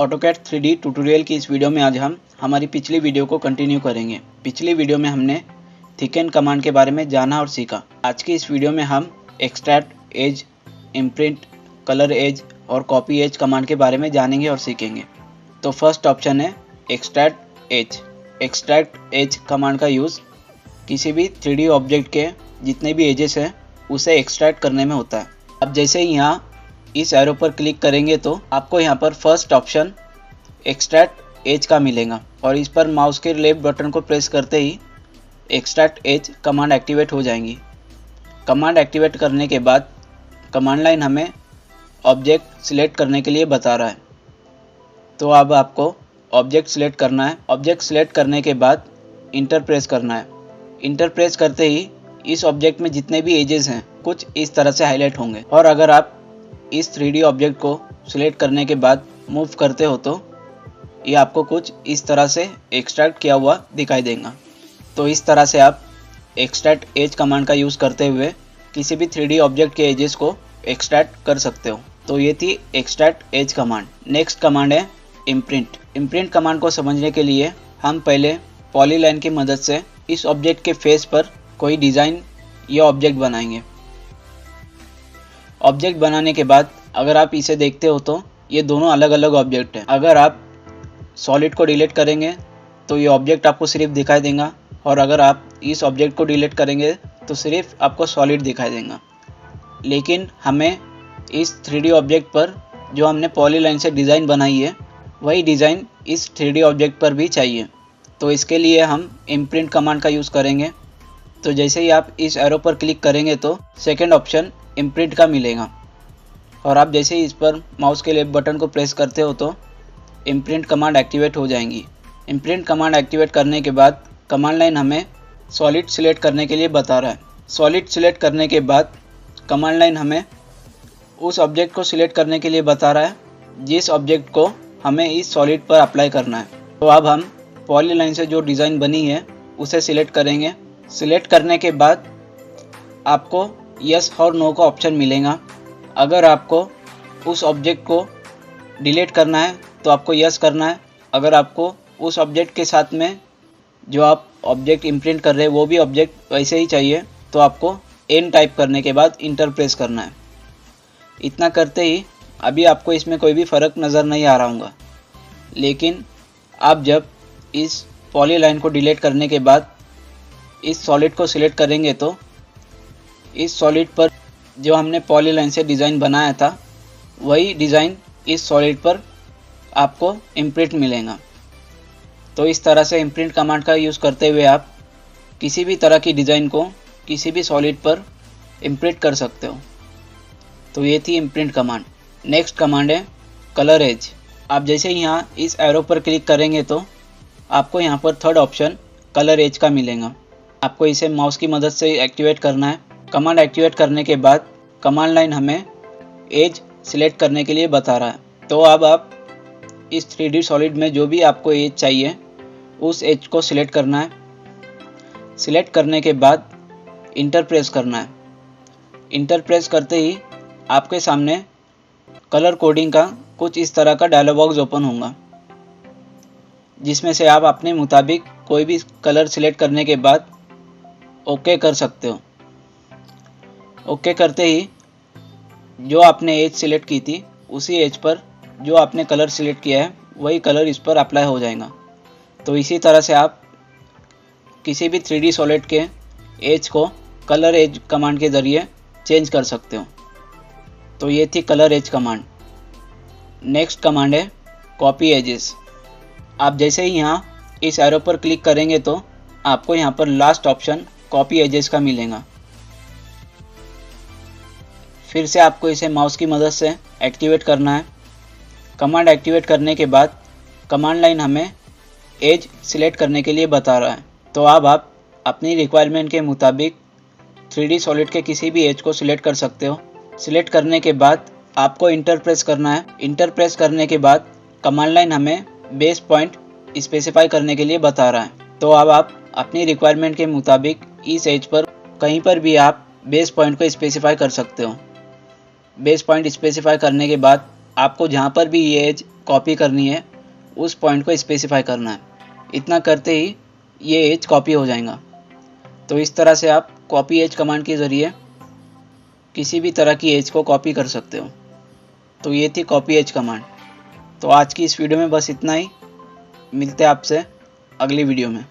AutoCAD 3D tutorial की इस video में आज हम हमारी पिछली वीडियो को कंटिन्यू करेंगे। पिछली वीडियो में हमने थिकन कमांड के बारे में जाना और सीखा। आज की इस वीडियो में हम extract, edge, imprint, colour edge और कॉपी एज कमांड के बारे में जानेंगे और सीखेंगे। तो फर्स्ट ऑप्शन है extract edge. Extract edge command का यूज़ किसी भी 3D ऑब्जेक्ट के जितने भी एजेस हैं उसे एक्सट्रैक्ट करने में होता है। अब जैसे ही यहाँ इस एरो पर क्लिक करेंगे तो आपको यहाँ पर फर्स्ट ऑप्शन एक्सट्रैक्ट एज का मिलेगा और इस पर माउस के लेफ्ट बटन को प्रेस करते ही एक्सट्रैक्ट एज कमांड एक्टिवेट हो जाएंगी। कमांड एक्टिवेट करने के बाद कमांड लाइन हमें ऑब्जेक्ट सिलेक्ट करने के लिए बता रहा है। तो अब आपको ऑब्जेक्ट सिलेक्ट करना है। ऑब्जेक्ट सिलेक्ट करने के बाद इंटर प्रेस करना है। इंटर प्रेस करते ही इस ऑब्जेक्ट में जितने भी एजेस हैं कुछ इस तरह से हाईलाइट होंगे और अगर आप इस 3D ऑब्जेक्ट को सिलेक्ट करने के बाद मूव करते हो तो ये आपको कुछ इस तरह से एक्सट्रैक्ट किया हुआ दिखाई देगा। तो इस तरह से आप एक्सट्रैक्ट एज कमांड का यूज़ करते हुए किसी भी 3D ऑब्जेक्ट के एजेस को एक्सट्रैक्ट कर सकते हो। तो ये थी extract edge command. Next command है इम्प्रिंट। इम्प्रिंट कमांड को समझने के लिए हम पहले पॉलीलाइन की मदद से इस ऑब्जेक्ट के फेस पर कोई डिज़ाइन या ऑब्जेक्ट बनाएंगे। ऑब्जेक्ट बनाने के बाद अगर आप इसे देखते हो तो ये दोनों अलग अलग ऑब्जेक्ट हैं। अगर आप सॉलिड को डिलीट करेंगे तो ये ऑब्जेक्ट आपको सिर्फ दिखाई देगा और अगर आप इस ऑब्जेक्ट को डिलीट करेंगे तो सिर्फ आपको सॉलिड दिखाई देगा। लेकिन हमें इस 3D ऑब्जेक्ट पर जो हमने पॉलीलाइन से डिज़ाइन बनाई है वही डिज़ाइन इस 3D ऑब्जेक्ट पर भी चाहिए। तो इसके लिए हम इम्प्रिंट कमांड का यूज़ करेंगे। तो जैसे ही आप इस एरो पर क्लिक करेंगे तो सेकंड ऑप्शन इम्प्रिंट का मिलेगा और आप जैसे ही इस पर माउस के लेफ्ट बटन को प्रेस करते हो तो इम्प्रिंट कमांड एक्टिवेट हो जाएंगी। इम्प्रिंट कमांड एक्टिवेट करने के बाद कमांड लाइन हमें सॉलिड सिलेक्ट करने के लिए बता रहा है। सॉलिड सिलेक्ट करने के बाद कमांड लाइन हमें उस ऑब्जेक्ट को सिलेक्ट करने के लिए बता रहा है जिस ऑब्जेक्ट को हमें इस सॉलिड पर अप्लाई करना है। तो अब हम पॉलीलाइन से जो डिज़ाइन बनी है उसे सिलेक्ट करेंगे। सिलेक्ट करने के बाद आपको यस और नो का ऑप्शन मिलेगा। अगर आपको उस ऑब्जेक्ट को डिलीट करना है तो आपको यस करना है। अगर आपको उस ऑब्जेक्ट के साथ में जो आप ऑब्जेक्ट इम्प्रिंट कर रहे हैं वो भी ऑब्जेक्ट वैसे ही चाहिए तो आपको एन टाइप करने के बाद इंटर प्रेस करना है। इतना करते ही अभी आपको इसमें कोई भी फ़र्क नज़र नहीं आ रहा होगा, लेकिन आप जब इस पॉलीलाइन को डिलीट करने के बाद इस सॉलिड को सिलेक्ट करेंगे तो इस सॉलिड पर जो हमने पॉलीलाइन से डिज़ाइन बनाया था वही डिज़ाइन इस सॉलिड पर आपको इम्प्रिंट मिलेगा। तो इस तरह से इम्प्रिंट कमांड का यूज़ करते हुए आप किसी भी तरह की डिज़ाइन को किसी भी सॉलिड पर इम्प्रिंट कर सकते हो। तो ये थी इम्प्रिंट कमांड। नेक्स्ट कमांड है कलर एज। आप जैसे ही यहाँ इस एरो पर क्लिक करेंगे तो आपको यहाँ पर थर्ड ऑप्शन कलर एज का मिलेगा। आपको इसे माउस की मदद से एक्टिवेट करना है। कमांड एक्टिवेट करने के बाद कमांड लाइन हमें एज सिलेक्ट करने के लिए बता रहा है। तो अब आप इस 3D सॉलिड में जो भी आपको एज चाहिए उस एज को सिलेक्ट करना है। सिलेक्ट करने के बाद इंटर प्रेस करना है। इंटर प्रेस करते ही आपके सामने कलर कोडिंग का कुछ इस तरह का डायलॉग बॉक्स ओपन होगा जिसमें से आप अपने मुताबिक कोई भी कलर सिलेक्ट करने के बाद ओके कर सकते हो। ओके करते ही जो आपने एज सिलेक्ट की थी उसी एज पर जो आपने कलर सिलेक्ट किया है वही कलर इस पर अप्लाई हो जाएगा। तो इसी तरह से आप किसी भी 3D सॉलिड के एज को कलर एज कमांड के ज़रिए चेंज कर सकते हो। तो ये थी colour edge command. Next command है कॉपी एजेस। आप जैसे ही यहाँ इस एरो पर क्लिक करेंगे तो आपको यहाँ पर लास्ट ऑप्शन कॉपी एजेस का मिलेगा। फिर से आपको इसे माउस की मदद से एक्टिवेट करना है। कमांड एक्टिवेट करने के बाद कमांड लाइन हमें एज सिलेक्ट करने के लिए बता रहा है। तो अब आप अपनी रिक्वायरमेंट के मुताबिक 3D सॉलिड के किसी भी एज को सिलेक्ट कर सकते हो। सिलेक्ट करने के बाद आपको इंटर प्रेस करना है। इंटर प्रेस करने के बाद कमांड लाइन हमें बेस पॉइंट स्पेसिफाई करने के लिए बता रहा है। तो अब आप अपनी रिक्वायरमेंट के मुताबिक इस एज पर कहीं पर भी आप बेस पॉइंट को स्पेसिफाई कर सकते हो। बेस पॉइंट स्पेसिफाई करने के बाद आपको जहाँ पर भी ये एज कॉपी करनी है उस पॉइंट को स्पेसिफाई करना है। इतना करते ही ये एज कॉपी हो जाएगा। तो इस तरह से आप कॉपी एज कमांड के ज़रिए किसी भी तरह की एज को कॉपी कर सकते हो। तो ये थी कॉपी एज कमांड। तो आज की इस वीडियो में बस इतना ही। मिलते हैं आपसे अगली वीडियो में।